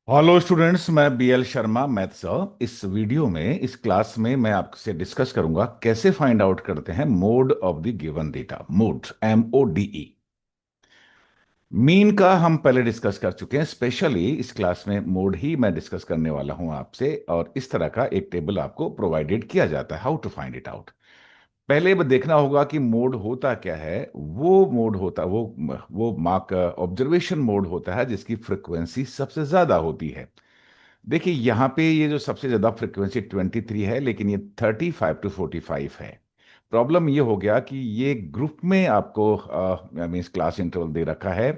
Hello students, मैं BL Sharma math sir. इस video में इस क्लास में मैं आपसे डिस्कस करूंगा कैसे फाइंड आउट करते हैं mode of the given data. Mode, MODE। Mean का हम पहले डिस्कस कर चुके हैं। स्पेशली इस क्लास में मोड ही मैं डिस्कस करने वाला हूं आपसे, और इस तरह का एक टेबल आपको प्रोवाइडेड किया जाता है, how to find it out. पहले देखना होगा कि मोड होता क्या है। वो मोड होता वो मार्क ऑब्जर्वेशन मोड होता है जिसकी फ्रिक्वेंसी सबसे ज्यादा होती है। देखिए यहाँ पे ये जो सबसे ज्यादा फ्रिक्वेंसी 23 है, लेकिन ये 35 to 45 है। प्रॉब्लम ये हो गया कि ये ग्रुप में आपको मीन्स क्लास इंटरवल दे रखा है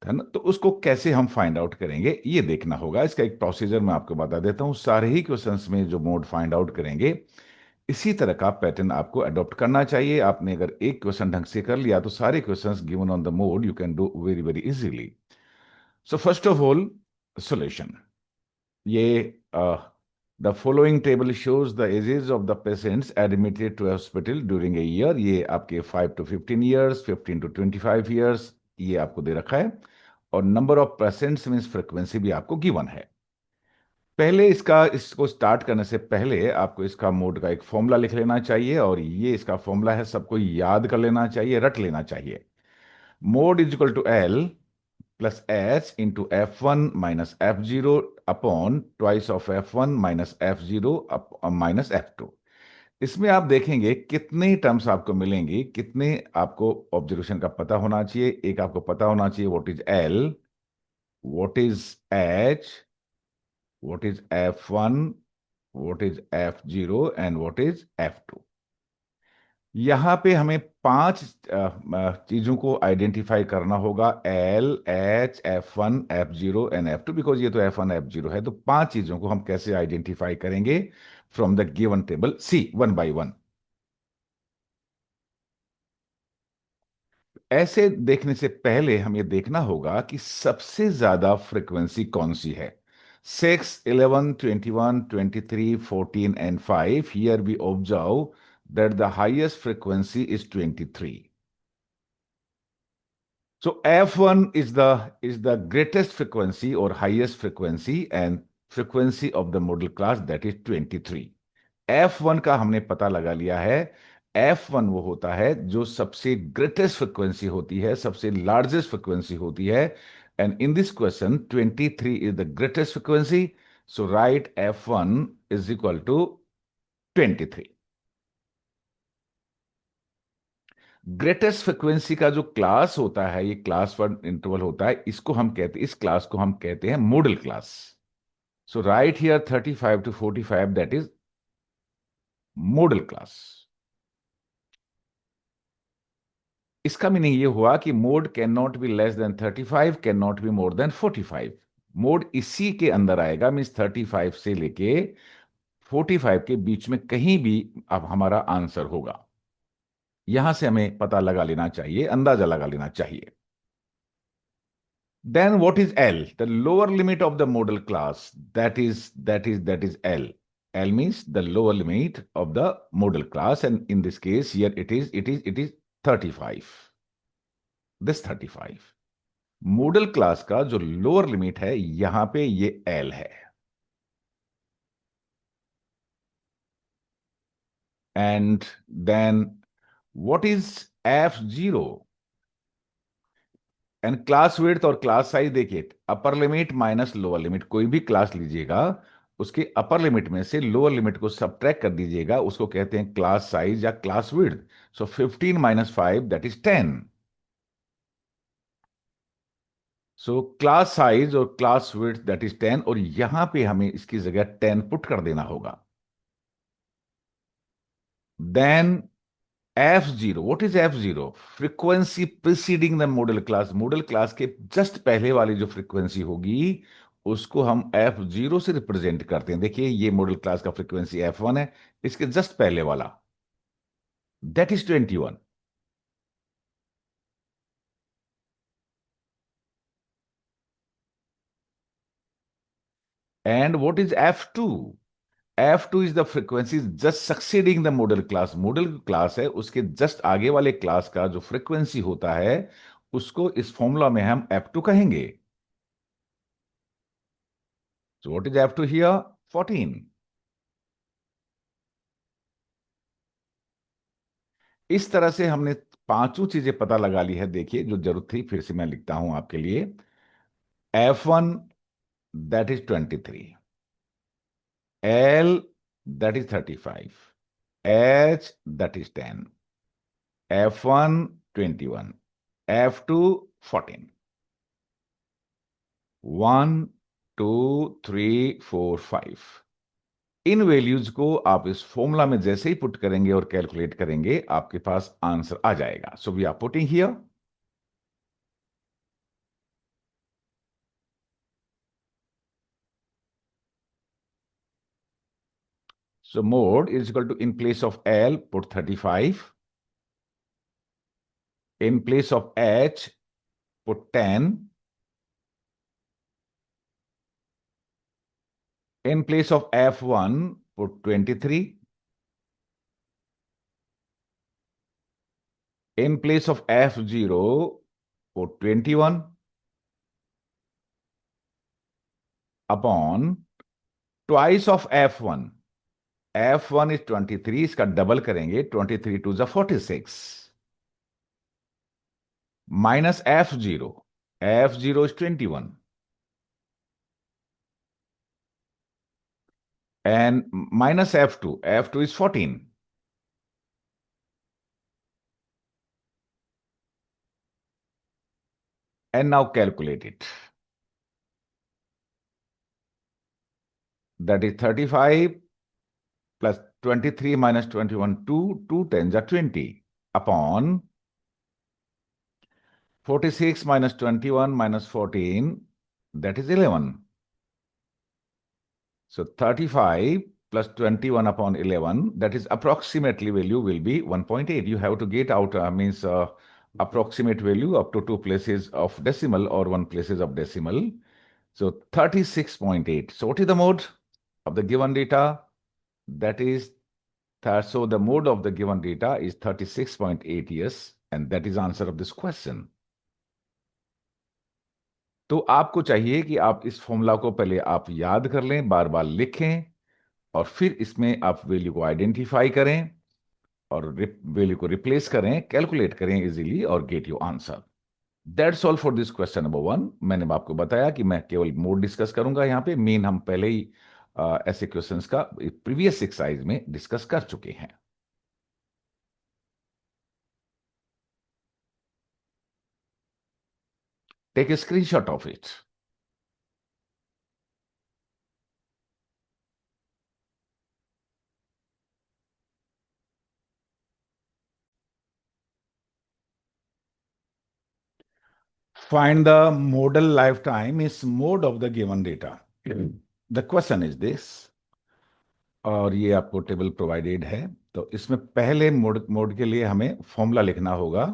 ना। तो उसको कैसे हम फाइंड आउट करेंगे ये देखना होगा। इसका एक प्रोसीजर मैं आपको बता देता हूँ। सारे ही क्वेश्चंस में जो मोड फाइंड आउट करेंगे, इसी तरह का पैटर्न आपको अडॉप्ट करना चाहिए। आपने अगर एक क्वेश्चन ढंग से कर लिया तो सारे questions given on the mode you can do very very easily. So first of all, solution. ये the following table shows the ages of the patients admitted to hospital during a year. ये आपके 5 to 15 years, 15 to 25 years ये आपको दे रखा है। और number of patients means frequency भी आपको गिवन है। पहले इसको स्टार्ट करने से पहले आपको इसका मोड का एक फॉर्मूला लिख लेना चाहिए, और ये इसका फॉर्मूला है, सबको याद कर लेना चाहिए, रट लेना चाहिए। Mode is equal to L plus H into F1 - F0 upon twice of F1 - F0 -F2। इसमें आप देखेंगे कितने टर्म्स आपको मिलेंगी, कितने आपको ऑब्जर्वेशन का पता होना चाहिए। एक आपको पता होना चाहिए what is L, what is H, what is F1, what is F0 and what is F2। यहाँ पे हमें पांच चीजों को आइडेंटिफाई करना होगा, L, H, F1, F0 and F2। Because ये तो F1 F0 है, तो पांच चीजों को हम कैसे आइडेंटिफाई करेंगे from the given table. See one by one. ऐसे देखने से पहले हम ये देखना होगा कि सबसे ज्यादा फ्रीक्वेंसी कौन सी है। 6, 11, 21, 23, 14 and 5। Here we observe that the highest frequency is 23. So F1 is the greatest frequency or highest frequency and frequency of the model class, that is 23. F1 का हमने पता लगा लिया है। F1 वो होता है जो सबसे ग्रेटेस्ट फ्रिक्वेंसी होती है, सबसे लार्जेस्ट फ्रिक्वेंसी होती है। And in this question 23 is the greatest frequency. So write F1 is equal to 23। Greatest frequency का जो क्लास होता है, ये क्लास वन इंटरवल होता है, इसको हम कहते हैं, इस क्लास को हम कहते हैं model class. So right here 35 to 45, that is model class. इसका मीनिंग ये हुआ कि mode can not be less than 35, can not be more than 45। Mode इसी के अंदर आएगा, मीन्स 35 से लेके 45 के बीच में कहीं भी अब हमारा आंसर होगा। यहां से हमें पता लगा लेना चाहिए, अंदाजा लगा लेना चाहिए। Then what is L? The lower limit of the model class. That is L. L means the lower limit of the model class, and in this case here it is 35. This 35 model class का जो lower limit है यहां पे ये L है। And then what is F0? And class width और class size देखिए, अपर limit minus lower limit, कोई भी क्लास लीजिएगा उसके अपर लिमिट में से लोअर लिमिट को सब्ट्रैक्ट कर दीजिएगा, उसको कहते हैं क्लास साइज या class width. So 15 - 5 that is 10। So class size और क्लास विड्थ दैट इज 10, और यहां पे हमें इसकी जगह 10 पुट कर देना होगा। Then F0, what is F0? Frequency preceding the modal class. Modal class के जस्ट पहले वाली जो फ्रीक्वेंसी होगी उसको हम F0 से रिप्रेजेंट करते हैं। देखिए ये मॉडल क्लास का फ्रीक्वेंसी F1 है, इसके जस्ट पहले वाला that is 21। And what is F2? F2 is the frequency just succeeding the modal class. Modal class है उसके जस्ट आगे वाले क्लास का जो फ्रीक्वेंसी होता है उसको इस फॉर्मूला में हम F2 कहेंगे। So what is F2 here? 14. इस तरह से हमने पांचों चीजें पता लगा ली है। देखिए, जो जरूरत थी फिर से मैं लिखता हूं आपके लिए। F1 that is 23, L that is 35, H that is 10, F1 21, F2 14. 1 2 3 4 5। In values को आप इस फॉर्मूला में जैसे ही पुट करेंगे और कैलकुलेट करेंगे, आपके पास आंसर आ जाएगा। So we are putting here. So mode is equal to, in place of L, put 35. In place of H, put 10. In place of F1, put 23. In place of F0, put 21 upon twice of F1. F1 is 23, इसका double करेंगे, 23 2 is 46. Minus F0. F0 is 21. And minus F2. F2 is 14. And now calculate it. That is 35 plus 23 minus 21, 2, 2 tens are 20, upon 46 minus 21 minus 14, that is 11. So 35 plus 21 upon 11, that is approximately value will be 1.8. You have to get out, means approximate value up to two places of decimal or one places of decimal. So 36.8. So what is the mode of the given data? That is, so the mode of the given data is 36.8 years, and that is answer of this question. तो आपको चाहिए कि आप इस formula को पहले आप याद कर लें, बार बार लिखें, और फिर इसमें आप वैल्यू को आइडेंटिफाई करें और वैल्यू को रिप्लेस करें, कैलकुलेट करें इजीली और get your answer. That's all for this question number 1। मैंने आपको बताया कि मैं केवल मोड डिस्कस करूंगा यहाँ पे, मेन हम पहले ही ऐसे क्वेश्चंस का प्रीवियस एक्सरसाइज में डिस्कस कर चुके हैं। Take a screenshot of it. Find the modal lifetime is mode of the given data. The question is this, और ये आपको टेबल प्रोवाइडेड है। तो इसमें पहले मोड के लिए हमें फॉर्मूला लिखना होगा।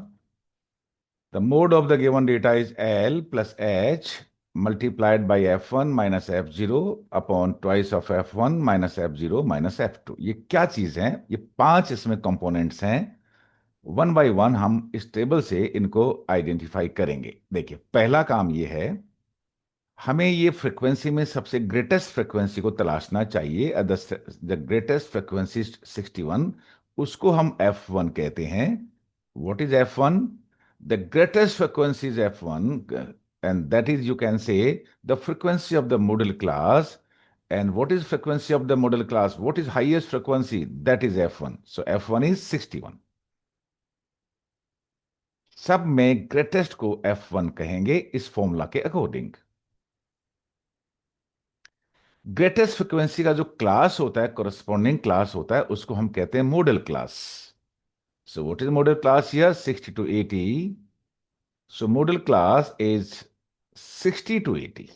The mode of the given data is L plus H multiplied by F1 minus F0 upon twice of F1 minus F0 minus F2। ये क्या चीज है? ये पांच इसमें कंपोनेंट्स हैं। वन बाय वन हम इस टेबल से इनको आइडेंटिफाई करेंगे। देखिए, पहला काम ये है, हमें ये फ्रीक्वेंसी में सबसे ग्रेटेस्ट फ्रीक्वेंसी को तलाशना चाहिए। द ग्रेटेस्ट फ्रीक्वेंसी 61, उसको हम F1 कहते हैं। What is F1? The greatest frequency is F1, and that is, you can say, the frequency of the middle class. And what is frequency of the middle class? What is highest frequency? That is F1। So F1 is 61। सब में greatest को F1 कहेंगे इस formula के according. Greatest frequency का जो class होता है, कोरस्पॉन्डिंग क्लास होता है, उसको हम कहते हैं model class. So what is model class here? 60 to 80। So model class is 60 to 80।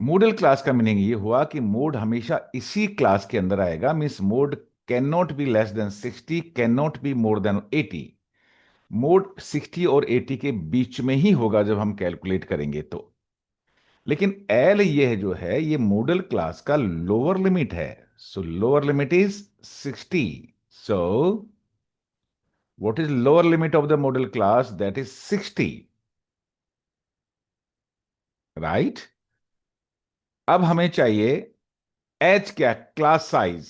Model class का मीनिंग ये हुआ कि मोड हमेशा इसी क्लास के अंदर आएगा। Means mode can not be less than 60, can not be more than 80। Mode 60 और 80 के बीच में ही होगा जब हम कैलकुलेट करेंगे तो। लेकिन एल ये जो है, ये मॉडल क्लास का लोअर लिमिट है। सो lower limit is 60। So what is lower limit of the modal class? That is 60, right? अब हमें चाहिए एच, क्या class size.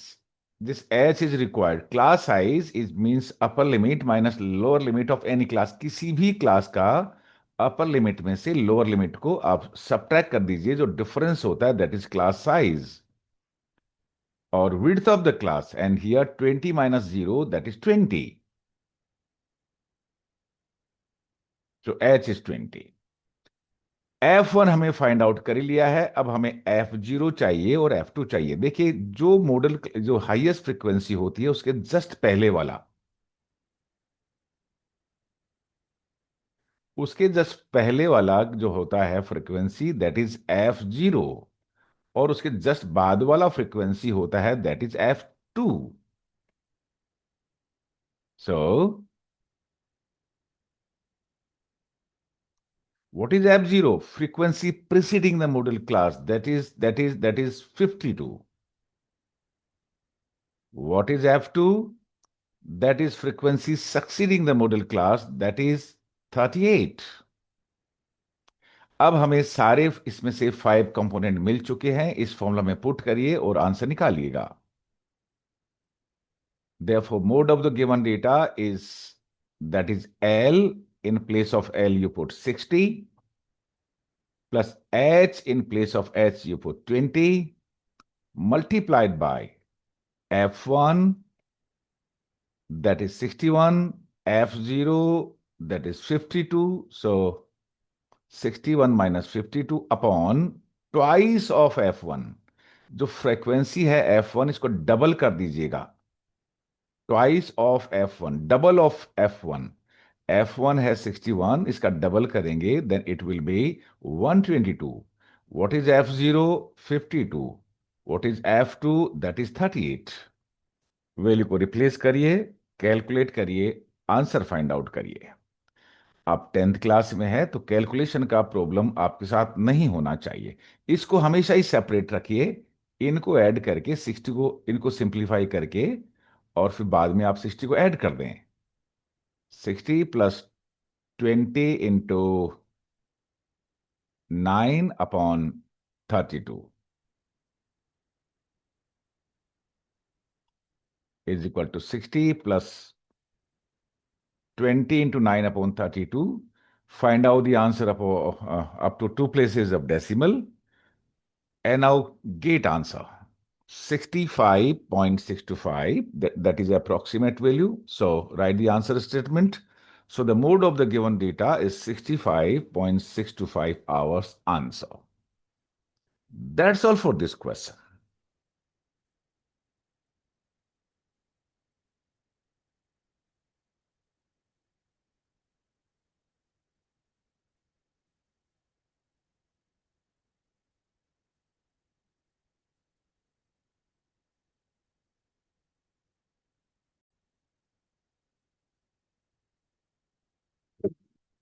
This H is required. Class size is means upper limit minus lower limit of any class. किसी भी class का upper limit में से lower limit को आप सबट्रैक्ट कर दीजिए, जो डिफरेंस होता है दैट इज क्लास साइज। और width of the class, and here 20 minus 0 that is 20, जो एच इज 20। F1 हमें फाइंड आउट कर ही लिया है, अब हमें F0 चाहिए और F2 चाहिए। देखिए, जो मॉडल जो हाईएस्ट फ्रीक्वेंसी होती है उसके जस्ट पहले वाला, उसके जस्ट पहले वाला जो होता है फ्रीक्वेंसी दैट इज F0, और उसके जस्ट बाद वाला फ्रीक्वेंसी होता है that is F2। So what is F0? Frequency preceding the model class, that is 52. What is F2? That is frequency succeeding the model class, that is 38. अब हमें सारे इसमें से 5 कंपोनेंट मिल चुके हैं, इस फॉर्मूला में पुट करिए और answer निकालिएगा। Therefore, mode of the given data is, that is L. In place of L, you put 60, plus H. In place of H, you put 20, multiplied by F1, that is 61, F0, that is 52. So 61 minus 52 upon twice of F1। जो frequency है F1, इसको double कर दीजिएगा। Twice of F1, double of F1। F1 है 61, इसका double करेंगे then it will be 122। What is F0? 52। What is F2? That is 38। Value को replace करिए, कैलकुलेट करिए, आंसर फाइंड आउट करिए। आप 10th क्लास में है तो कैलकुलेशन का प्रॉब्लम आपके साथ नहीं होना चाहिए। इसको हमेशा ही सेपरेट रखिए, इनको ऐड करके 60 को, इनको सिंप्लीफाई करके, और फिर बाद में आप 60 को ऐड कर दें। 60 plus 20 into 9 upon 32 is equal to 60 plus 20 into 9 upon 32. Find out the answer up to 2 places of decimal. And now gate answer 65.625. That is the approximate value. So write the answer statement. So the mode of the given data is 65.625 hours answer. That's all for this question.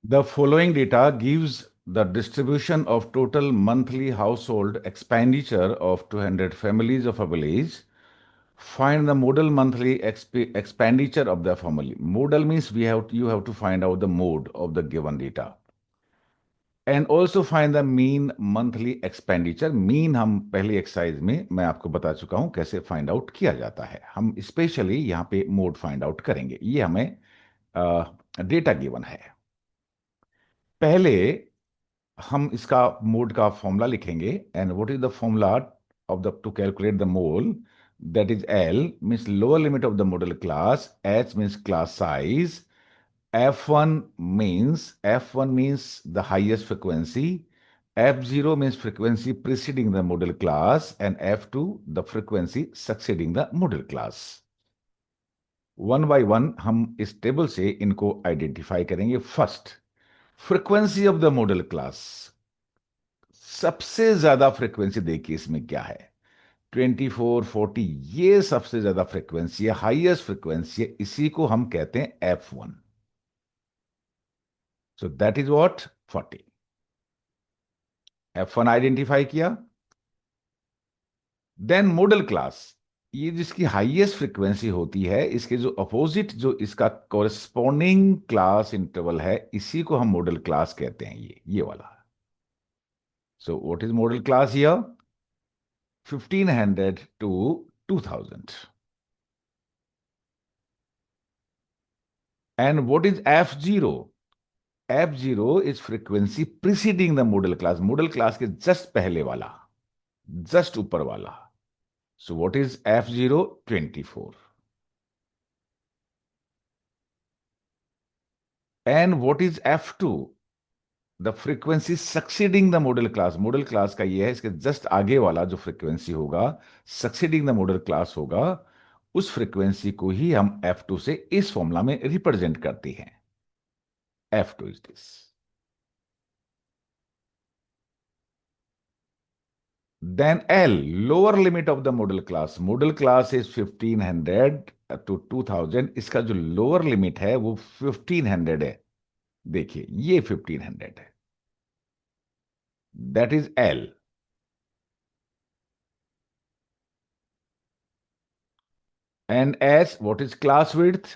The following data gives the distribution of total monthly household expenditure of 200 families of a village. Find the modal monthly expenditure of the family. Modal means you have to find out the mode of the given data. And also find the mean monthly expenditure. Mean हम पहली exercise में मैं आपको बता चुका हूं कैसे find out किया जाता है। हम स्पेशली यहाँ पे मोड फाइंड आउट करेंगे। ये हमें डेटा गिवन है। पहले हम इसका मोड का फॉर्मूला लिखेंगे। And what is the formula of the two calculate the mole? That is L means lower limit of the modal class, H means class size, F1 means the highest frequency, F0 means frequency preceding the model class, and F2 the frequency succeeding the model class। One by one हम इस table से इनको identify करेंगे। First, frequency of the modal class. सबसे ज्यादा frequency देखिए इसमें क्या है, 2440। ये सबसे ज्यादा फ्रीक्वेंसी है, हाईएस्ट फ्रीक्वेंसी है, इसी को हम कहते हैं F1। So that is what 40। F1 identify किया। देन मॉडल क्लास, ये जिसकी हाईएस्ट फ्रीक्वेंसी होती है, इसके जो अपोजिट जो इसका कोरिस्पोंडिंग क्लास इंटरवल है, इसी को हम मॉडल क्लास कहते हैं, ये वाला। सो what is model class here? 1500 to 2000. And what is F0? F0 is frequency preceding the modal class. Modal class के जस्ट पहले वाला, जस्ट ऊपर वाला. So what is F0? 24. And what is F2? The frequency succeeding the modal class. Modal class का ये है, इसके just आगे वाला जो फ्रीक्वेंसी होगा, सक्सीडिंग द मॉडल क्लास होगा, उस फ्रीक्वेंसी को ही हम F2 से इस फॉर्मूला में रिप्रेजेंट करते हैं. F2 is this. Then L, lower limit of the modal class. Modal class is 1500 to 2000. इसका जो लोअर लिमिट है वो 1500 है. देखिए ये 1500 है. That is L. And as what is class width?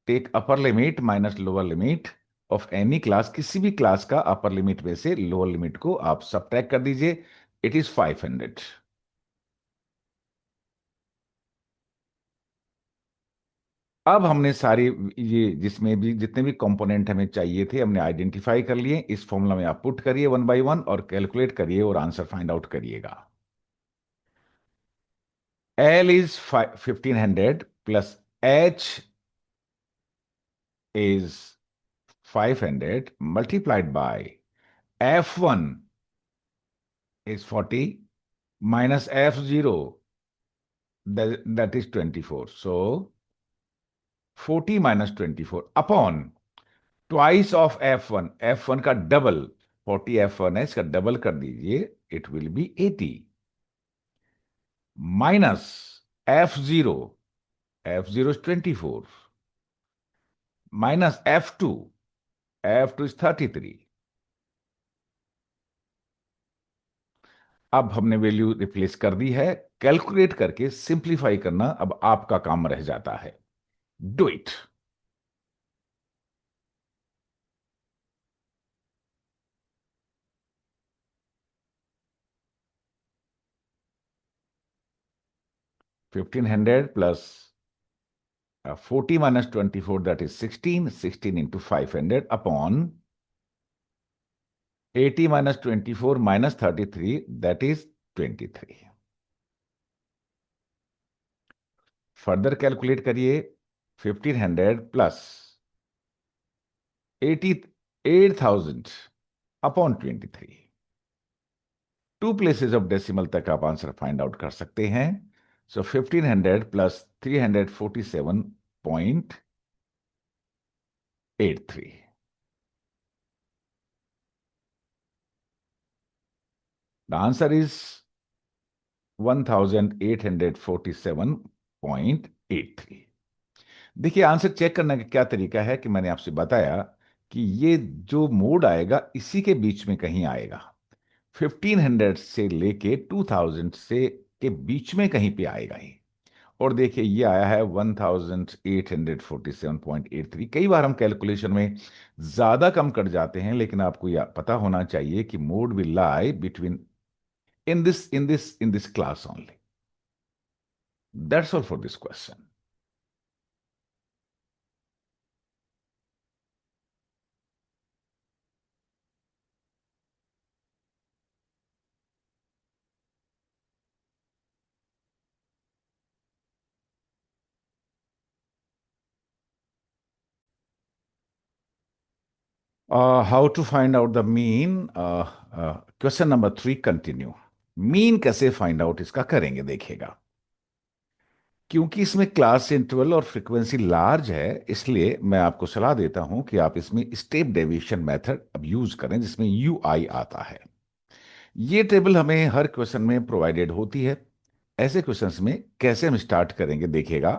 Take upper limit minus lower limit of any class. किसी भी क्लास का अपर लिमिट में से लोअर लिमिट को आप सबट्रैक्ट कर दीजिए. It is 500. अब हमने सारी, ये जिसमें भी जितने भी कंपोनेंट हमें चाहिए थे हमने आइडेंटिफाई कर लिए. इस फॉर्मूला में आप पुट करिए वन बाय वन और कैलकुलेट करिए और आंसर फाइंड आउट करिएगा. L is 1500 plus H is 500 multiplied by F1 is 40 minus F0, that is 24. So 40 minus 24 upon twice of F1. F1 का डबल, 40 F1 है, इसका डबल कर दीजिए, it will be 80 minus F0. F0 is 24 minus F2. F2 is 33. अब हमने value replace कर दी है. Calculate करके सिंप्लीफाई करना अब आपका काम रह जाता है. Do it. Fifteen hundred plus 40 minus 24, that is 16. 16 into 500 upon 80 minus 24 minus 33, that is 23. Further calculate करिए. 1500 plus 88,000 upon 23. Two places of decimal तक आप आंसर फाइंड आउट कर सकते हैं. So 1500 plus 347.83. The answer is 1847.83. देखिए आंसर चेक करने का क्या तरीका है कि मैंने आपसे बताया कि ये जो मोड आएगा इसी के बीच में कहीं आएगा. 1500 से लेके 2000 से के बीच में कहीं पे आएगा ही. और देखिए ये आया है 1847.83. कई बार हम कैलकुलेशन में ज्यादा कम कर जाते हैं, लेकिन आपको यह पता होना चाहिए कि mode will lie between in this class only. That's all for this question. How to find out the mean? Question number 3 continue. Mean कैसे फाइंड आउट इसका करेंगे देखिएगा. क्योंकि इसमें क्लास इंटरवल और फ्रीक्वेंसी लार्ज है, इसलिए मैं आपको सलाह देता हूं कि आप इसमें स्टेप डेविएशन मेथड अब यूज करें, जिसमें UI आता है. ये टेबल हमें हर क्वेश्चन में प्रोवाइडेड होती है. ऐसे क्वेश्चंस में कैसे हम स्टार्ट करेंगे देखिएगा.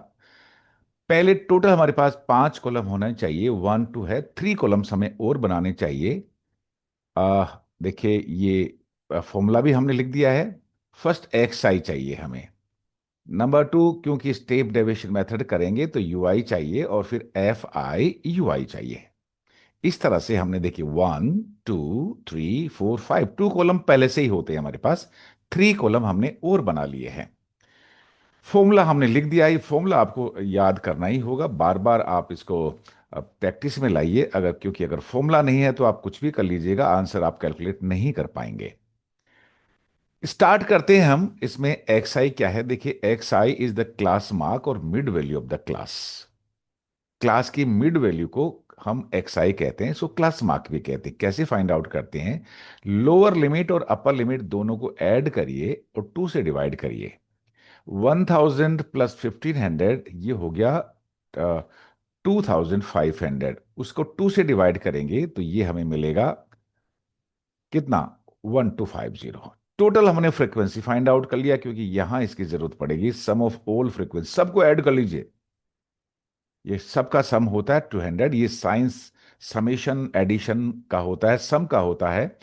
पहले टोटल हमारे पास 5 कॉलम होना चाहिए. 1 2 है, 3 कॉलम्स हमें और बनाने चाहिए. देखिए ये फॉर्मूला भी हमने लिख दिया है. फर्स्ट XI चाहिए हमें. नंबर 2, क्योंकि स्टेप डेविएशन मेथड करेंगे तो UI चाहिए और फिर FI UI चाहिए. इस तरह से हमने देखिए 1 2 3 4 5 2 कॉलम पहले से ही होते हैं हमारे पास. 3 कॉलम हमने और बना लिए हैं। फॉर्मूला हमने लिख दिया, ये फॉर्मूला आपको याद करना ही होगा, बार बार आप इसको प्रैक्टिस में लाइए। अगर क्योंकि अगर फॉर्मूला नहीं है तो आप कुछ भी कर लीजिएगा, आंसर आप कैलकुलेट नहीं कर पाएंगे। स्टार्ट करते हैं हम। इसमें एक्स आई क्या है, देखिए X I is the class mark और mid value of the class. Class की मिड वैल्यू को हम एक्स आई कहते हैं, सो क्लास मार्क भी कहते हैं। कैसे फाइंड आउट करते हैं, लोअर लिमिट और अपर लिमिट दोनों को ऐड करिए और 2 से डिवाइड करिए। 1000 प्लस 1500 ये हो गया 2500। उसको 2 से डिवाइड करेंगे तो ये हमें मिलेगा कितना, 1250। टोटल हमने फ्रीक्वेंसी फाइंड आउट कर लिया, क्योंकि यहां इसकी जरूरत पड़ेगी। सम ऑफ ऑल फ्रीक्वेंसी, सबको ऐड कर लीजिए। ये सबका सम होता है 200। ये साइंस समेशन एडिशन का होता है, सम का होता है।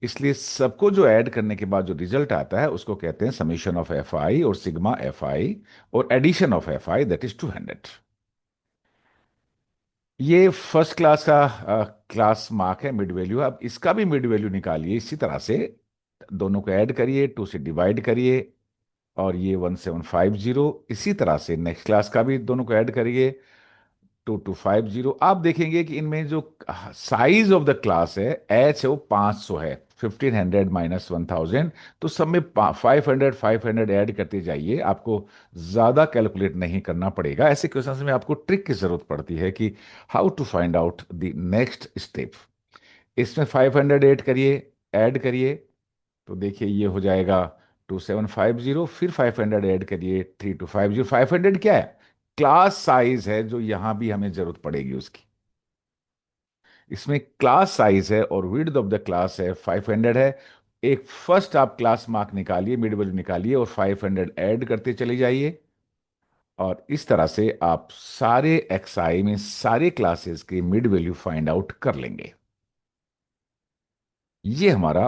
इसलिए सबको जो ऐड करने के बाद जो रिजल्ट आता है उसको कहते हैं समेशन ऑफ एफ आई और सिग्मा एफ आई और addition of F I, that is 200। ये फर्स्ट क्लास का क्लास मार्क है, मिड वैल्यू। अब इसका भी मिड वैल्यू निकालिए इसी तरह से। दोनों को ऐड करिए, 2 से डिवाइड करिए, और ये 1750। इसी तरह से नेक्स्ट क्लास का भी दोनों को ऐड करिए, 2250। आप देखेंगे कि इनमें जो साइज ऑफ द क्लास है, एच है, वो 500 है। 1500 माइनस 1000, तो सब में 500 500 ऐड करते जाइए। आपको ज्यादा कैलकुलेट नहीं करना पड़ेगा। ऐसे क्वेश्चंस में आपको ट्रिक की जरूरत पड़ती है कि how to find out the next step. इसमें 500 ऐड करिए, तो देखिए ये हो जाएगा 2750। फिर 500 ऐड करिए, 3250। 500 क्या है, क्लास साइज है, जो यहां भी हमें जरूरत पड़ेगी उसकी। इसमें क्लास साइज है और विड्थ ऑफ द क्लास है 500 है। एक फर्स्ट आप क्लास मार्क निकालिए, मिड वैल्यू निकालिए और 500 ऐड करते चले जाइए। और इस तरह से आप सारे एक्सआई में सारे क्लासेस की मिड वैल्यू फाइंड आउट कर लेंगे। ये हमारा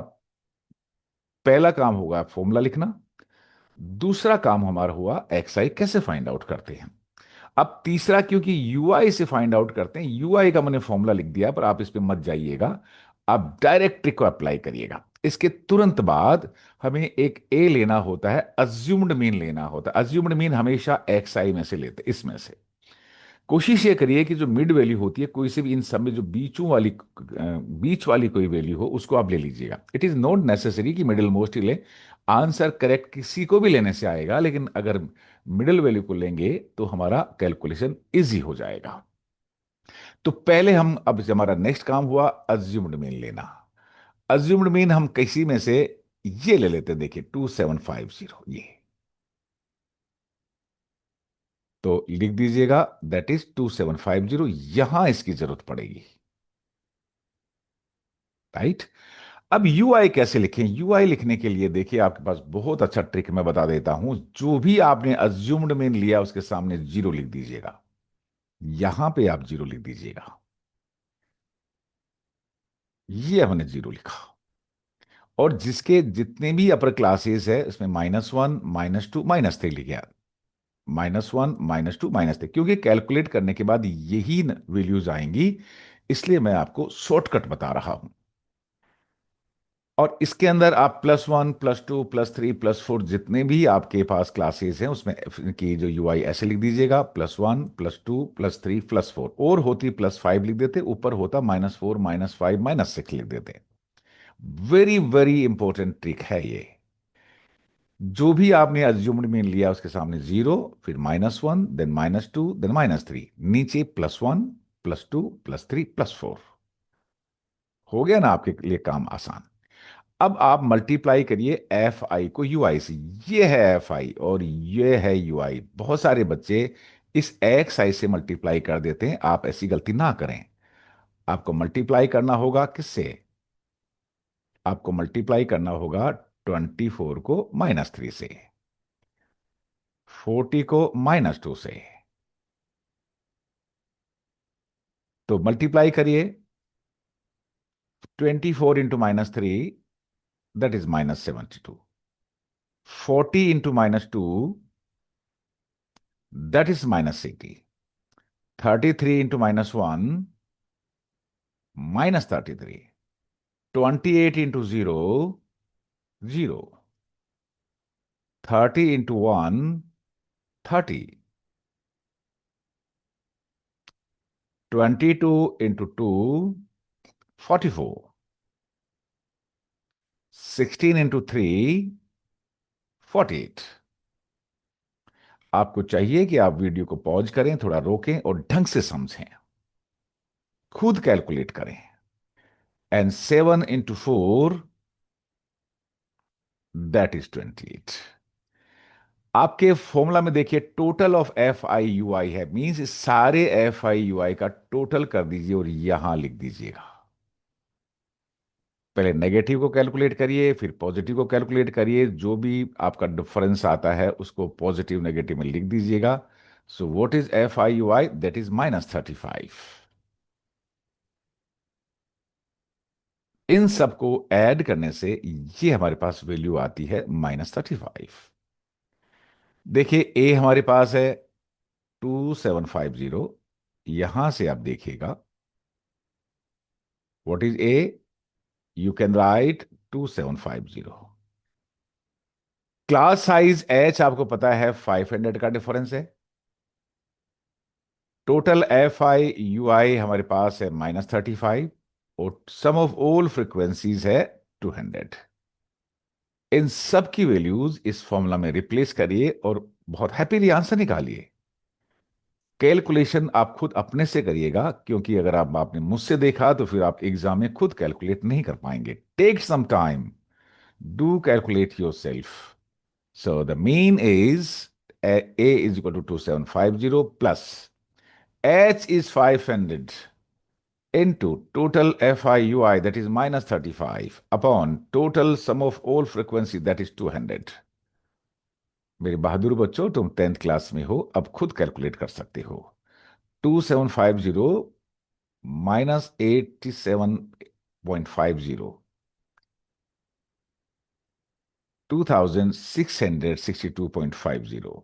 पहला काम होगा, फॉर्मूला लिखना। दूसरा काम हमारा हुआ एक्सआई कैसे फाइंड आउट करते हैं। अब तीसरा, क्योंकि यूआई से फाइंड आउट करते हैं, यूआई का मैंने फॉर्मूला लिख दिया, पर आप इस पे मत जाइएगा। आप डायरेक्ट ट्रिक को अप्लाई करिएगा। इसके तुरंत बाद हमें एक ए लेना होता है, अज्यूम्ड मीन लेना होता है। अज्यूम्ड मीन हमेशा एक्स आई में से लेते हैं। इसमें से कोशिश ये करिए कि जो मिड वैल्यू होती है, कोई से भी इन सब में जो बीच वाली कोई वैल्यू हो उसको आप ले लीजिएगा। इट इज नॉट नेसेसरी कि मिडिल मोस्ट ही ले। आंसर करेक्ट किसी को भी लेने से आएगा, लेकिन अगर मिडिल वैल्यू को लेंगे तो हमारा कैलकुलेशन इजी हो जाएगा। तो पहले हम, अब हमारा नेक्स्ट काम हुआ अज्यूम्ड मीन लेना। अज्यूम्ड मीन हम किसी में से ये ले लेते हैं, देखिए 2750 ये। तो लिख दीजिएगा दैट इज 2750, यहां इसकी जरूरत पड़ेगी, राइट। अब यूआई कैसे लिखें, यूआई लिखने के लिए देखिए आपके पास बहुत अच्छा ट्रिक मैं बता देता हूं। जो भी आपने अज्यूम्ड मीन लिया उसके सामने जीरो लिख दीजिएगा। यहां पे आप जीरो लिख दीजिएगा। ये हमने जीरो लिखा। और जिसके जितने भी अपर क्लासेस है उसमें -1 -2 -3 लिखा। -1 -2 -3, क्योंकि कैलकुलेट करने के बाद यही वैल्यूज आएंगी, इसलिए मैं आपको शॉर्टकट बता रहा हूं। और इसके अंदर आप +1 +2 +3 +4 जितने भी आपके पास क्लासेस हैं उसमें की जो यूआई ऐसे लिख दीजिएगा, +1 +2 +3 +4। और होती +5 लिख देते, ऊपर होता -4 -5 -6 लिख देते। वेरी वेरी इंपॉर्टेंट ट्रिक है ये। जो भी आपने अज्यूम्ड मीन लिया उसके सामने जीरो, फिर -1, देन -2, देन -3, नीचे +1 +2 +3 +4। हो गया ना आपके लिए काम आसान। अब आप मल्टीप्लाई करिए एफ आई को यू आई से। ये है एफ आई और ये है यू आई। बहुत सारे बच्चे इस एक्स आई से मल्टीप्लाई कर देते हैं, आप ऐसी गलती ना करें। आपको मल्टीप्लाई करना होगा किससे, आपको मल्टीप्लाई करना होगा 24 को -3 से, 40 को -2 से। तो मल्टीप्लाई करिए, 24 × -3, दैट इज -72। 40 × -2, that is -80। 33 × -1, -33। 28 × 0, 0। 30 × 1, 30. 22 × 2, 44. 16 × 3, 48. आपको चाहिए कि आप वीडियो को पॉज करें, थोड़ा रोकें और ढंग से समझें, खुद कैलकुलेट करें। And 7 × 4, that is 28। आपके फॉर्मूला में देखिए टोटल ऑफ FI/UI है, मींस सारे FI/UI का टोटल कर दीजिए और यहां लिख दीजिएगा। पहले नेगेटिव को कैलकुलेट करिए, फिर पॉजिटिव को कैलकुलेट करिए, जो भी आपका डिफरेंस आता है उसको पॉजिटिव नेगेटिव में लिख दीजिएगा। सो what is FI/UI? That is -35। इन सबको ऐड करने से ये हमारे पास वैल्यू आती है -35। देखिए ए हमारे पास है 2750। यहां से आप देखिएगा what is a, you can right 2750। Class size H आपको पता है 500 का डिफरेंस है। टोटल FI/UI हमारे पास है -35 और सम ऑफ ऑल फ्रीक्वेंसीज है 200। इन सब की वैल्यूज इस फॉर्मूला में रिप्लेस करिए और बहुत हैप्पीली आंसर निकालिए। कैलकुलेशन आप खुद अपने से करिएगा, क्योंकि अगर आपने मुझसे देखा तो फिर आप एग्जाम में खुद कैलकुलेट नहीं कर पाएंगे। Take some time, do calculate yourself. So the mean is A is equal to 2750 plus H is 500 into total FI/UI, that is -35, upon total sum of all frequency, that is 200। मेरे बहादुर बच्चों, तुम 10th class में हो, अब खुद calculate कर सकते हो। 2750 -87.50, 2662.50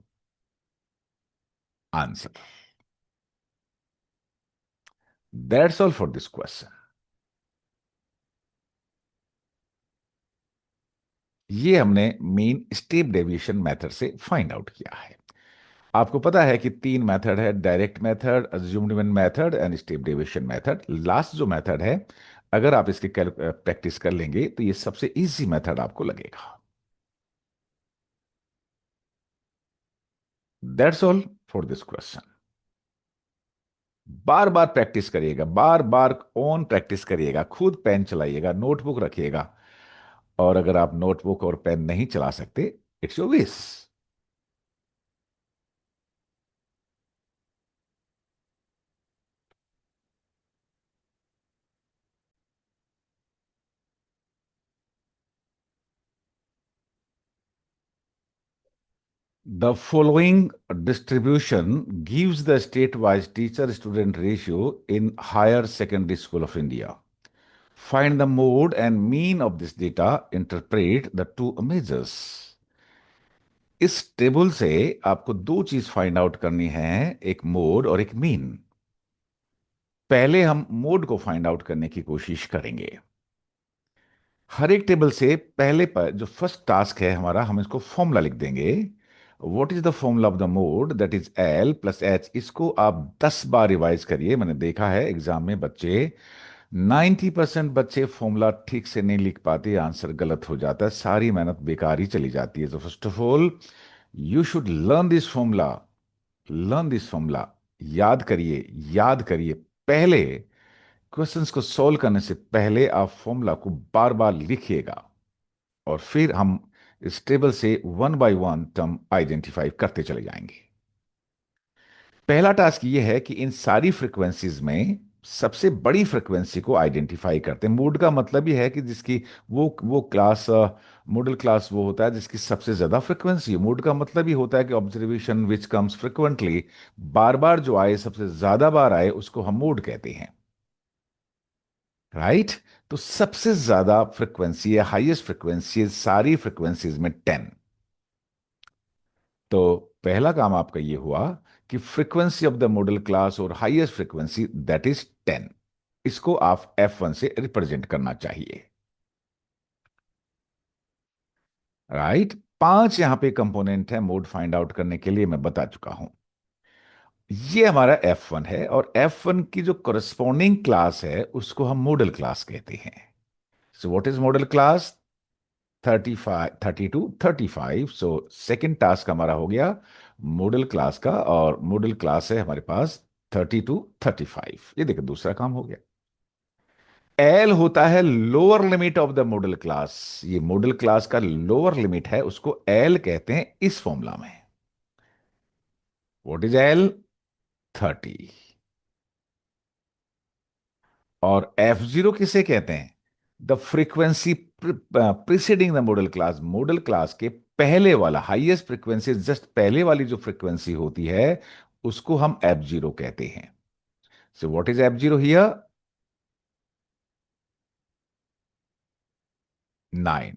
answer. That's all for this question. ये हमने मीन स्टेप डेविएशन मेथड से फाइंड आउट किया है। आपको पता है कि तीन मेथड है, direct method, assumed mean method and step deviation method. Last जो मेथड है, अगर आप इसकी प्रैक्टिस कर लेंगे तो ये सबसे इजी मेथड आपको लगेगा। That's all for this question. Bar bar practice करिएगा, बार बार ऑन प्रैक्टिस करिएगा, खुद पेन चलाइएगा, नोटबुक रखिएगा। और अगर आप नोटबुक और पेन नहीं चला सकते, it's your wish. The following distribution gives the state-wise teacher-student ratio in higher secondary school of India. Find the mode and mean of this data. Interpret the two measures. इस table से आपको दो चीज find out करनी है, एक mode और एक मीन। पहले हम मोड को फाइंड आउट करने की कोशिश करेंगे। हर एक टेबल से पहले पर जो फर्स्ट टास्क है हमारा, हम इसको फॉर्मूला लिख देंगे। What is the formula of the mode? That is L + H। इसको आप 10 बार रिवाइज करिए। मैंने देखा है एग्जाम में बच्चे 90% बच्चे फॉर्मूला ठीक से नहीं लिख पाते, आंसर गलत हो जाता है, सारी मेहनत बेकार ही चली जाती है। तो first of all you should learn this formula, learn this formula. याद करिए, याद करिए। पहले क्वेश्चंस को सॉल्व करने से पहले आप फॉर्मूला को बार बार लिखिएगा और फिर हम इस टेबल से one by one term identify करते चले जाएंगे। पहला टास्क ये है कि इन सारी फ्रीक्वेंसीज में सबसे बड़ी फ्रीक्वेंसी को आइडेंटिफाई करते हैं। मोड का मतलब ही है कि जिसकी वो क्लास, मॉडल क्लास वो होता है जिसकी सबसे ज्यादा फ्रीक्वेंसी है। मोड का मतलब ही होता है कि ऑब्जर्वेशन विच कम्स फ्रिक्वेंटली, बार बार जो आए, सबसे ज्यादा बार आए, उसको हम मोड कहते हैं। राइट? तो सबसे ज्यादा फ्रिक्वेंसी है, हाईएस्ट फ्रिक्वेंसी सारी फ्रिक्वेंसीज में 10। तो पहला काम आपका ये हुआ कि frequency of the modal class और हाईएस्ट फ्रीक्वेंसी दैट इज 10, इसको आप F1 से रिप्रेजेंट करना चाहिए। राइट? 5 यहां पे कंपोनेंट है मोड फाइंड आउट करने के लिए, मैं बता चुका हूं। ये हमारा F1 है, और F1 की जो करस्पॉन्डिंग क्लास है उसको हम मॉडल क्लास कहते हैं। सो what is model class? 35, 32, 35। So second task हमारा हो गया मॉडल क्लास का, और मॉडल क्लास है हमारे पास 32, 35। ये देखो दूसरा काम हो गया। एल होता है lower limit of the modal class. ये मॉडल क्लास का लोअर लिमिट है, उसको एल कहते हैं इस फॉर्मूला में। What is L? 30। और F0 किसे कहते हैं? The frequency preceding the modal class. Modal class के पहले वाला हाईएस्ट फ्रीक्वेंसी, जस्ट पहले वाली जो फ्रीक्वेंसी होती है उसको हम F0 कहते हैं। सो what is F0 here? 9।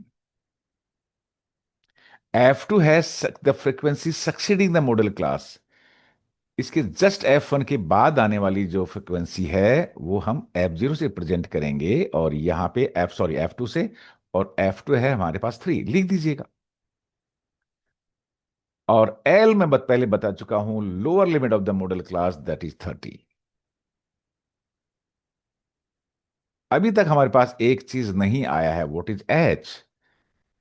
F2 है the frequency succeeding the modal class. इसके जस्ट F1 के बाद आने वाली जो फ्रीक्वेंसी है वो हम F0 से प्रेजेंट करेंगे, और यहां पे F2 से। और F2 है हमारे पास 3, लिख दीजिएगा। और एल मैं पहले बता चुका हूं, lower limit of the modal class that is 30। अभी तक हमारे पास एक चीज नहीं आया है, what is H?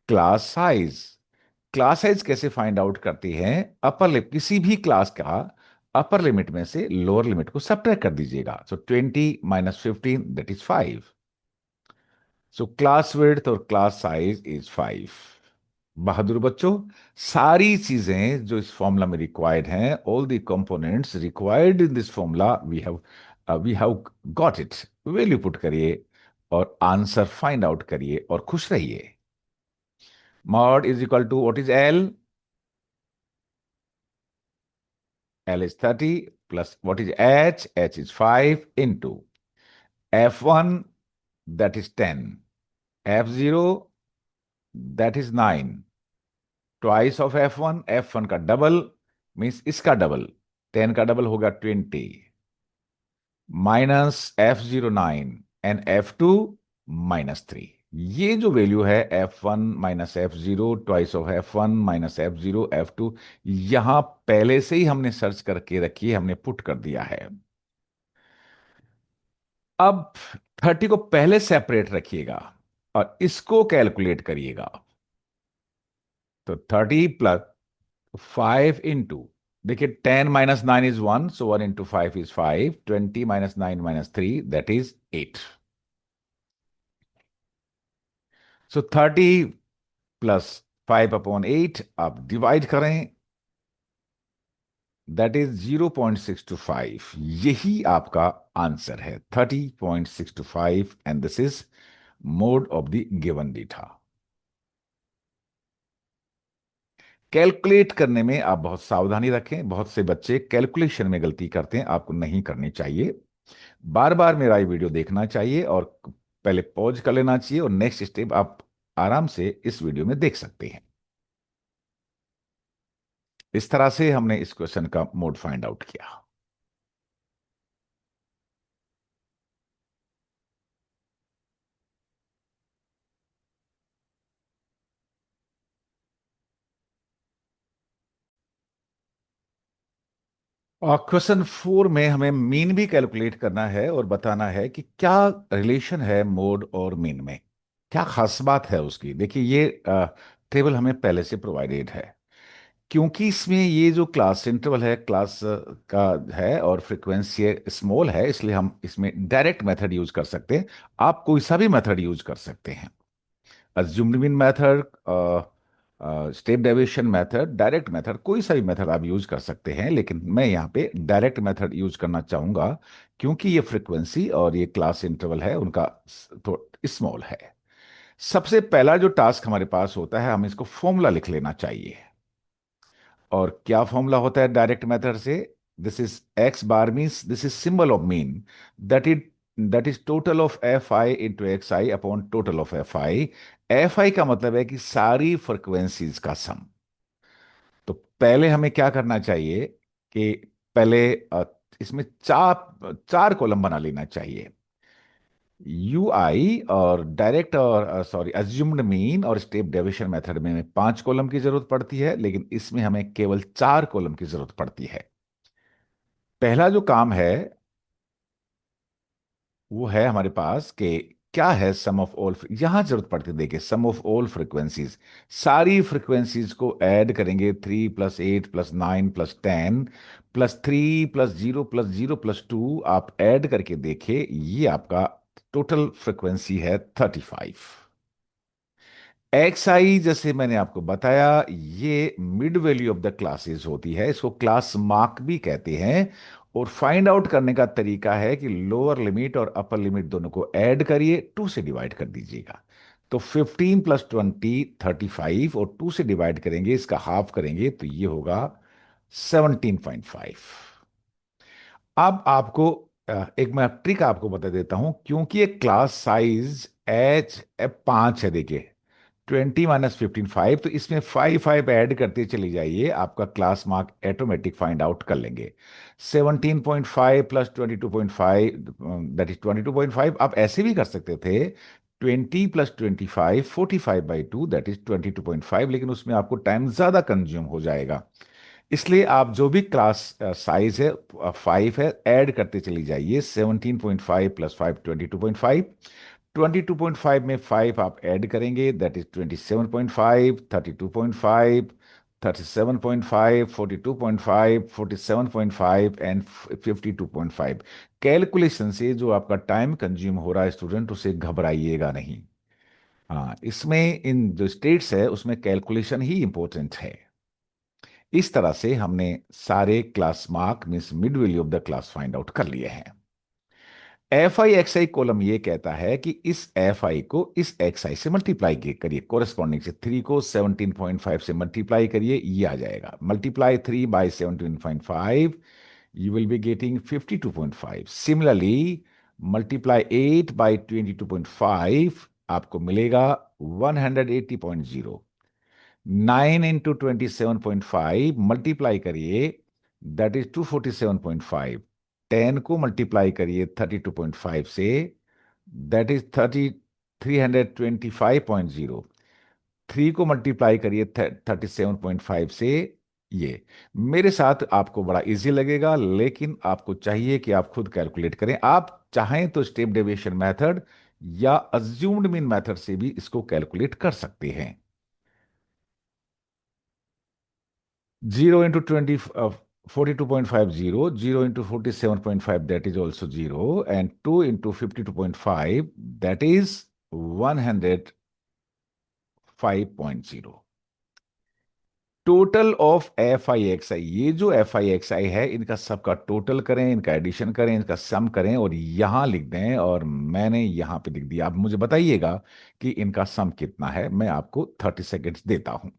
Class size. Class size कैसे फाइंड आउट करती हैं? अपर लिमिट किसी भी क्लास का अपर लिमिट में से लोअर लिमिट को सब्ट्रैक्ट कर दीजिएगा। So 20 - 15 that is 5। So class width और क्लास साइज इज 5। बहादुर बच्चों, सारी चीजें जो इस फॉर्मूला में रिक्वायर्ड हैं, all the components required in this formula we have got it. Value put करिए और आंसर फाइंड आउट करिए और खुश रहिए। Mode is equal to what is L? L is 30 plus what is H? H is 5 into F1 that is 10, F0 that is 9, twice of F1, F1 का double means इसका double, 10 का double होगा 20, -F09 and F2 -3। ये जो value है F1 -F0, twice of F1 -F0, F2, यहां पहले से ही हमने सर्च करके रखी है, हमने पुट कर दिया है। अब 30 को पहले सेपरेट रखिएगा और इसको कैलकुलेट करिएगा। तो 30 प्लस 5 इंटू, देखिए 10 - 9 is 1, so 1 into 5 is 5, 20 -9 - 3 that is 8। So 30 plus 5/8 आप डिवाइड करें, दैट इज 0.625। यही आपका आंसर है, 30.625, and this is mode of the given data. Calculate करने में आप बहुत सावधानी रखें, बहुत से बच्चे कैलकुलेशन में गलती करते हैं, आपको नहीं करनी चाहिए। बार बार मेरा ये वीडियो देखना चाहिए और पहले पॉज कर लेना चाहिए, और नेक्स्ट स्टेप आप आराम से इस वीडियो में देख सकते हैं। इस तरह से हमने इस क्वेश्चन का मोड फाइंड आउट किया। और क्वेश्चन 4 में हमें मीन भी कैलकुलेट करना है और बताना है कि क्या रिलेशन है मोड और मीन में, क्या खास बात है उसकी। देखिए ये टेबल हमें पहले से प्रोवाइडेड है, क्योंकि इसमें ये जो क्लास इंटरवल है क्लास का है और फ्रीक्वेंसी स्मॉल है, इसलिए हम इसमें डायरेक्ट मेथड यूज कर सकते हैं। आप कोई सा भी मेथड यूज कर सकते हैं, assumed mean method, step deviation method, direct method, कोई सा भी मेथड आप यूज कर सकते हैं, लेकिन मैं यहाँ पे डायरेक्ट मेथड यूज करना चाहूंगा, क्योंकि ये फ्रीक्वेंसी और ये क्लास इंटरवल है उनका तो स्मॉल है। सबसे पहला जो टास्क हमारे पास होता है, हमें इसको फॉर्मूला लिख लेना चाहिए। और क्या फॉर्मूला होता है डायरेक्ट मेथड से? This is x bar means this is symbol of mean, that is total of Fi into XI upon total of Fi। Fi का मतलब है कि सारी फ्रिक्वेंसीज का सम। तो पहले हमें क्या करना चाहिए कि पहले इसमें चार चार कॉलम बना लेना चाहिए। यूआई और डायरेक्ट और सॉरी अज्यूम्ड मीन और स्टेप डेविएशन मेथड में हमें 5 कॉलम की जरूरत पड़ती है, लेकिन इसमें हमें केवल 4 कॉलम की जरूरत पड़ती है। पहला जो काम है वो है हमारे पास कि क्या है सम ऑफ ऑल, यहां जरूरत पड़ती है। देखिए, सम ऑफ ऑल फ्रिक्वेंसीज, सारी फ्रिक्वेंसीज को ऐड करेंगे। 3 + 8 + 9 + 10 +3 + 0 + 0 + 2 आप ऐड करके देखिए, ये आपका टोटल फ्रिक्वेंसी है 35। एक्स आई, जैसे मैंने आपको बताया, ये mid value of the classes होती है, इसको क्लास मार्क भी कहते हैं। और फाइंड आउट करने का तरीका है कि लोअर लिमिट और अपर लिमिट दोनों को ऐड करिए, 2 से डिवाइड कर दीजिएगा। तो 15 + 20 35, और 2 से डिवाइड करेंगे, इसका हाफ करेंगे तो ये होगा 17.5। अब आपको एक मैं ट्रिक आपको बता देता हूं, क्योंकि एक क्लास साइज H5 है। देखिए, 20 - 15 5, तो इसमें 5 ऐड करते चली जाइए, आपका class mark automatic find out कर लेंगे। 17.5 + 22.5, दैट इज 22.5। आप ऐसे भी कर सकते थे, 20 + 25 45/2, दैट इज 22.5, लेकिन उसमें आपको टाइम ज्यादा कंज्यूम हो जाएगा। इसलिए आप जो भी क्लास साइज है 5 है, ऐड करते चली जाइए। 17.5 + 5 22.5, 22.5 में 5 आप ऐड करेंगे, दैट इज 27.5, 32.5, 37.5, 42.5, 47.5 एंड 52.5। कैलकुलेशन से जो आपका टाइम कंज्यूम हो रहा है स्टूडेंट, उसे घबराइएगा नहीं। हाँ, इसमें इन जो स्टेट्स है उसमें कैलकुलेशन ही इंपॉर्टेंट है। इस तरह से हमने सारे class mark means mid value of the class find out कर लिए हैं। F I X I column ये कहता है कि इस एफ आई को इस एक्स आई से मल्टीप्लाई करिए, कोरेस्पॉन्डिंग से 3 को 17.5 से मल्टीप्लाई करिए, ये आ जाएगा। Multiply 3/17.5, you will be getting 52.5। Similarly multiply 8/22.5, आपको मिलेगा 180.0। 9 × 27.5 मल्टीप्लाई करिए, दैट इज 247.5। 10 को मल्टीप्लाई करिए 32.5 से, दैट इज 325.0। 3 को मल्टीप्लाई करिए 37.5 से, ये मेरे साथ आपको बड़ा इजी लगेगा, लेकिन आपको चाहिए कि आप खुद कैलकुलेट करें। आप चाहें तो स्टेप डेविएशन मेथड या अज्यूम्ड मीन मेथड से भी इसको कैलकुलेट कर सकते हैं। 0 × 20 42.50, 0 × 47.5, that is also 0, and 2 × 52.5, that is 105.0। Total of F I X I, ये जो एफ आई एक्स आई है, इनका सबका टोटल करें, इनका एडिशन करें, इनका सम करें और यहां लिख दें, और मैंने यहां पे लिख दिया। आप मुझे बताइएगा कि इनका सम कितना है। मैं आपको 30 सेकेंड्स देता हूं।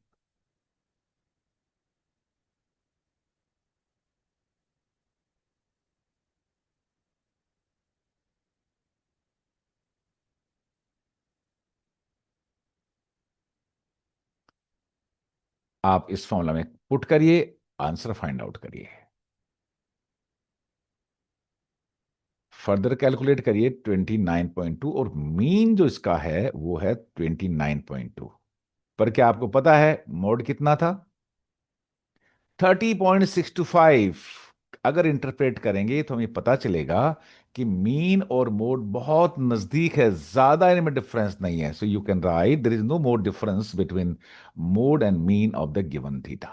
आप इस फॉर्मूला में पुट करिए, आंसर फाइंड आउट करिए, फर्दर कैलकुलेट करिए। 29.2, और मीन जो इसका है वो है 29.2। पर क्या आपको पता है मोड कितना था? 30.625। अगर इंटरप्रेट करेंगे तो हमें पता चलेगा कि मीन और मोड बहुत नजदीक है, ज्यादा इनमें डिफरेंस नहीं है। So you can write there is no more difference between mode and mean of the given theta.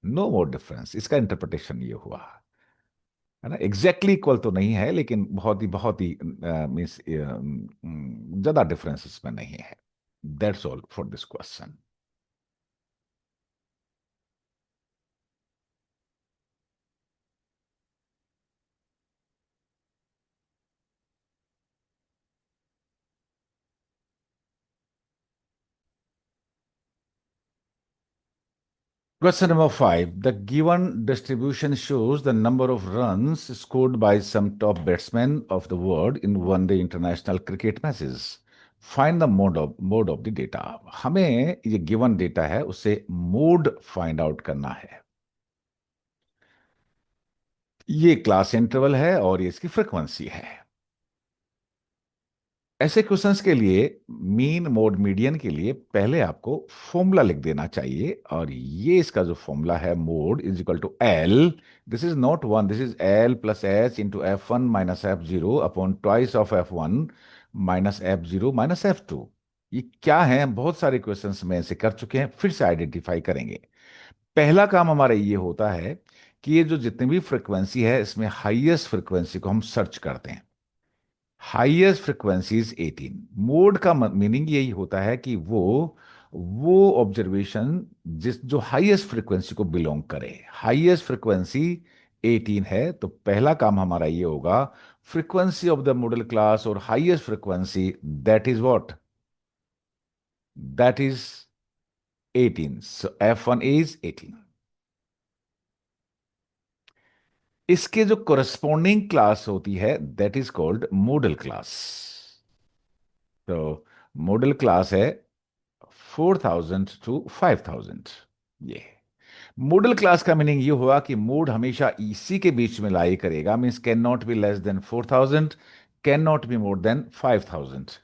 No more difference, इसका इंटरप्रिटेशन ये हुआ है ना। एग्जैक्टली इक्वल तो नहीं है, लेकिन बहुत ही मीन्स ज्यादा डिफरेंस इसमें नहीं है। That's all for this question. Question number 5. The given distribution shows the number of runs scored by some top batsmen of the world in one day international cricket matches. Find the mode of the data. हमें ये given data है, उससे mode find out करना है। ये class interval है और ये इसकी फ्रीक्वेंसी है। ऐसे क्वेश्चंस के लिए मीन मोड मीडियन के लिए पहले आपको फॉर्मूला लिख देना चाहिए, और ये इसका जो फॉर्मूला है, mode is equal to L, this is not one, this is L plus H into F1 minus F0 upon twice of F1 minus F0 minus F2। ये क्या है, हम बहुत सारे क्वेश्चंस में ऐसे कर चुके हैं, फिर से आइडेंटिफाई करेंगे। पहला काम हमारा ये होता है कि ये जो जितनी भी फ्रिक्वेंसी है, इसमें हाईएस्ट फ्रिक्वेंसी को हम सर्च करते हैं। Highest frequency is 18। मोड का मीनिंग यही होता है कि वो ऑब्जर्वेशन जिस जो हाईएस्ट फ्रिक्वेंसी को बिलोंग करे। हाईएस्ट फ्रिक्वेंसी 18 है, तो पहला काम हमारा ये होगा, frequency of the modal class और highest frequency, that is what, that is 18, so F1 is 18। इसके जो कोरस्पॉन्डिंग क्लास होती है, that is called modal class. तो मॉडल क्लास है 4000 टू 5000। ये मॉडल क्लास का मीनिंग ये हुआ कि मोड हमेशा इसी के बीच में लाई करेगा, means can not be less than 4000, can not be more than 5000।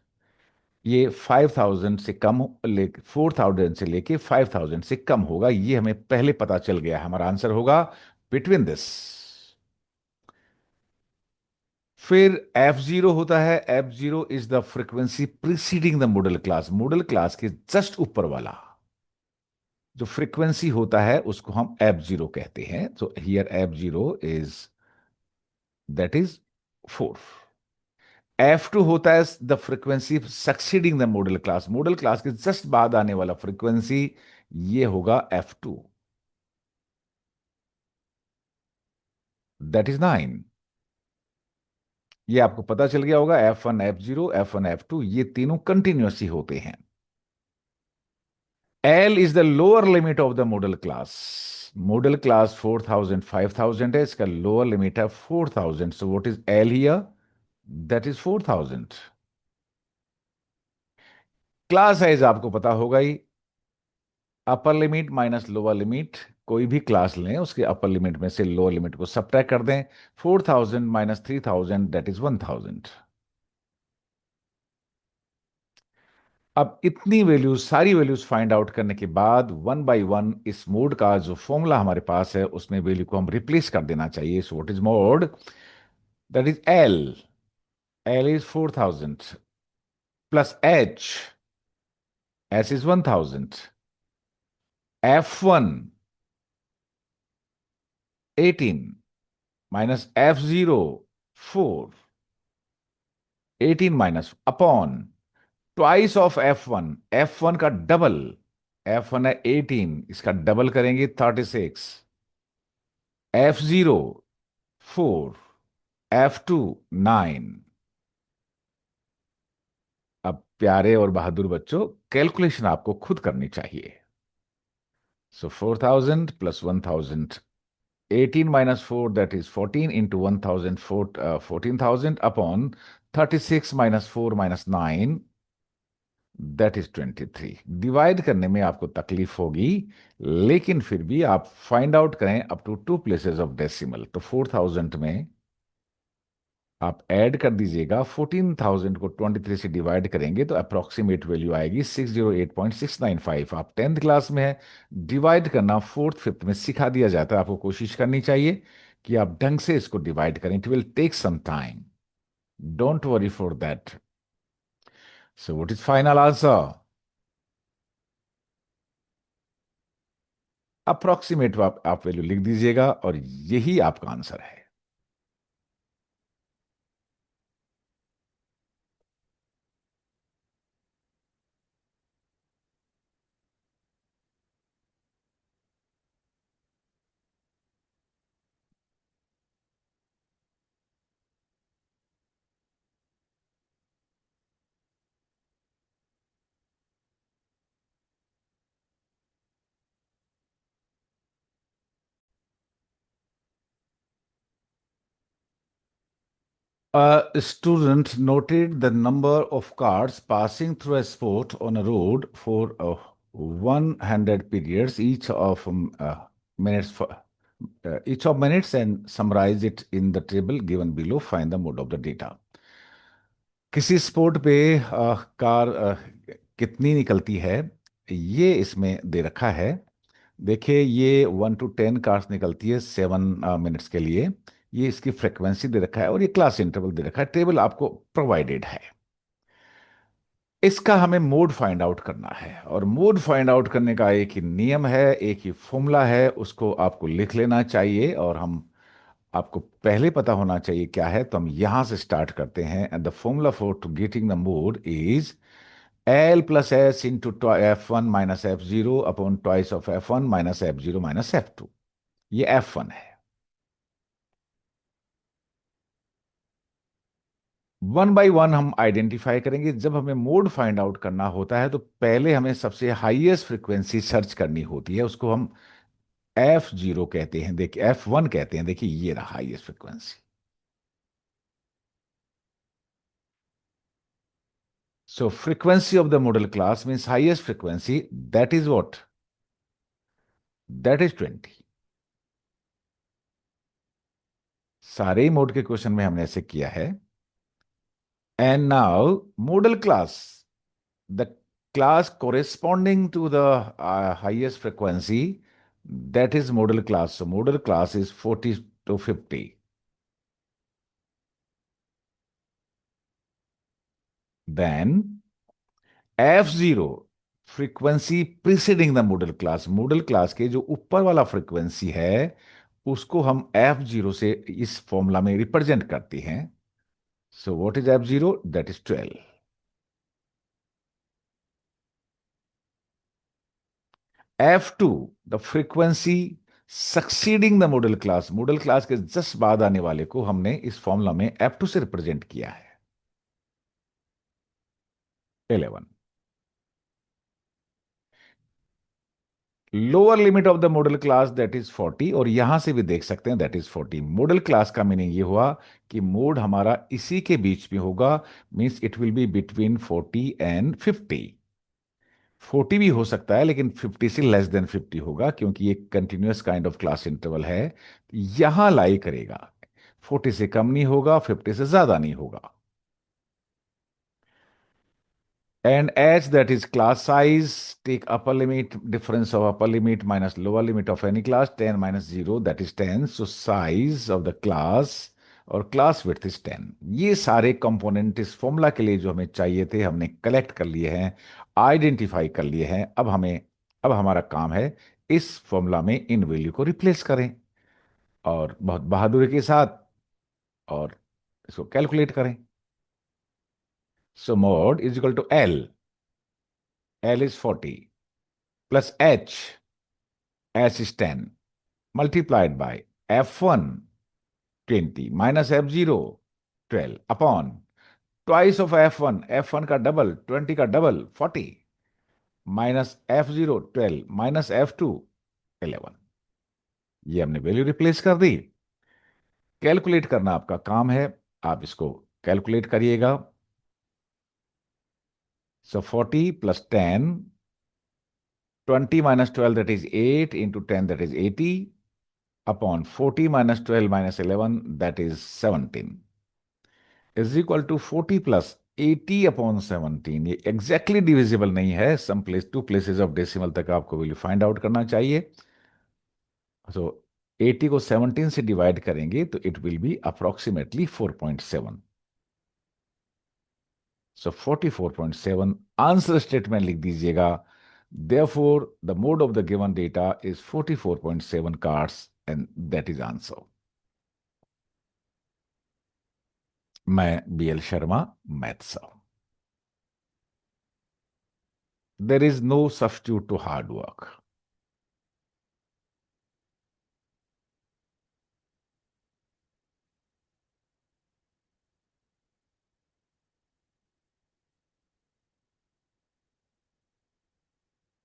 ये 5000 से कम ले 4000 से लेके 5000 से कम होगा, ये हमें पहले पता चल गया। हमारा आंसर होगा बिटवीन दिस। फिर F0 होता है, F0 is the frequency preceding the modal class. Modal class के जस्ट ऊपर वाला जो फ्रीक्वेंसी होता है उसको हम F0 कहते हैं। तो here F0 is, that is 4। F2 होता है the frequency succeeding the modal class. Modal class के जस्ट बाद आने वाला फ्रीक्वेंसी, ये होगा F2, दैट इज 9। ये आपको पता चल गया होगा, F1 F0 F1 F2 ये तीनों कंटिन्यूसली होते हैं। L is the lower limit of the model class. Model class 4000 5000 है, इसका lower limit है 4000, so what is L here? That is 4000। Class size आपको पता होगा ही, upper limit minus lower limit. कोई भी क्लास लें, उसके अपर लिमिट में से लोअर लिमिट को सब्ट्रैक्ट कर दें। 4000 माइनस 3000, दैट इज 1000। अब इतनी वैल्यूज, सारी वैल्यूज फाइंड आउट करने के बाद वन बाय वन इस मोड का जो फॉर्मूला हमारे पास है उसमें वैल्यू को हम रिप्लेस कर देना चाहिए। सो what is mode, that is L, L is 4000 plus H, H is 1000, F1 18 minus F0 4, 18 minus upon twice of F1, F1 का डबल, F1 है 18, इसका डबल करेंगे 36, F0 4, F2 9। अब प्यारे और बहादुर बच्चों, कैलकुलेशन आपको खुद करनी चाहिए। So 4000 plus 1000, 18 minus 4, that is 14 into 1000, 14,000 upon 36 minus 4 minus 9, that is 23। Divide करने में आपको तकलीफ होगी, लेकिन फिर भी आप फाइंड आउट करें up to 2 places of decimal. तो 4000 में आप ऐड कर दीजिएगा, 14,000 को 23 से डिवाइड करेंगे तो अप्रोक्सीमेट वैल्यू आएगी 608.695। आप 10th क्लास में है, डिवाइड करना फोर्थ फिफ्थ में सिखा दिया जाता है। आपको कोशिश करनी चाहिए कि आप ढंग से इसको डिवाइड करें। It will take some time, don't worry for that. So what is final answer? Approximate आप वैल्यू लिख दीजिएगा और यही आपका आंसर है। A student noted the number of cars passing through a spot on a road for 100 periods, minutes for, each of minutes, and summarize it in the table given below. Find the mode of the data. किसी sport पे car कितनी निकलती है, ये इसमें दे रखा है। देखिए, ये 1 to 10 कार्स निकलती है 7 मिनट्स के लिए। ये इसकी फ्रिक्वेंसी दे रखा है और ये क्लास इंटरवल दे रखा है, टेबल आपको प्रोवाइडेड है। इसका हमें मोड फाइंड आउट करना है, और मोड फाइंड आउट करने का एक ही नियम है, एक ही फॉर्मूला है, उसको आपको लिख लेना चाहिए। और हम आपको पहले पता होना चाहिए क्या है, तो हम यहां से स्टार्ट करते हैं। And the formula for to getting the mode is L+S into F1 minus F0 upon twice of F1 minus F0 minus F2। ये F1 है। वन बाय वन हम आइडेंटिफाई करेंगे। जब हमें मोड फाइंड आउट करना होता है तो पहले हमें सबसे हाईएस्ट फ्रीक्वेंसी सर्च करनी होती है, उसको हम F0 कहते हैं। देखिए, F1 कहते हैं। देखिए, ये रहा highest frequency. So frequency of the model class means highest frequency. That is what? That is 20. सारे मोड के क्वेश्चन में हमने ऐसे किया है। And now model class, the class corresponding to the highest frequency, that is model class. So model class is 40 to 50. Then F0, frequency preceding the modal class. Modal class के जो ऊपर वाला फ्रीक्वेंसी है उसको हम F0 से इस formula में रिप्रेजेंट करते हैं। सो what is F0? That is 12। F2, the frequency succeeding the modal class. Modal class के जस्ट बाद आने वाले को हमने इस फॉर्मूला में F2 से रिप्रेजेंट किया है, 11। Lower limit of the modal class that is 40, और यहां से भी देख सकते हैं दैट इज 40। मॉडल क्लास का मीनिंग ये हुआ कि मोड हमारा इसी के बीच में होगा, means it will be between 40 and 50। 40 भी हो सकता है लेकिन 50 से लेस देन 50 होगा, क्योंकि ये continuous kind of class interval है। यहां लाई करेगा। 40 से कम नहीं होगा, 50 से ज्यादा नहीं होगा। And h, that is class size, take upper limit, difference of upper limit minus lower limit of any class, 10 minus 0, that is 10. So size of the class और class width is 10। ये सारे कंपोनेंट इस formula के लिए जो हमें चाहिए थे हमने कलेक्ट कर लिए हैं, आइडेंटिफाई कर लिए हैं। अब हमारा काम है इस फॉर्मूला में इन वैल्यू को रिप्लेस करें, और बहुत बहादुरी के साथ, और इसको कैलकुलेट करें। So mode is equal to L, L is 40, plus H is 10, multiplied by F1 20 minus F0 12 upon twice of F1, F1 का डबल 20 का double 40, minus F0 12 minus F2 11। ये हमने वैल्यू रिप्लेस कर दी। कैलकुलेट करना आपका काम है, आप इसको कैलकुलेट करिएगा। सो 40 plus 10, 20 minus 12 that is 8 into 10 that is 80 upon 40 minus 12 minus 11 that is 17 is equal to 40 plus 80 upon 17। ये एग्जैक्टली डिविजिबल नहीं है, some place 2 places of decimal तक आपको वैल्यू फाइंड आउट करना चाहिए। सो 80 को 17 से डिवाइड करेंगे तो it will B approximately 4.7। So 44.7 answer statement लिख दीजिएगा। Therefore, the mode of the given data is 44.7 cards, and that is answer. मैं BL Sharma, math sir. There is no substitute to hard work.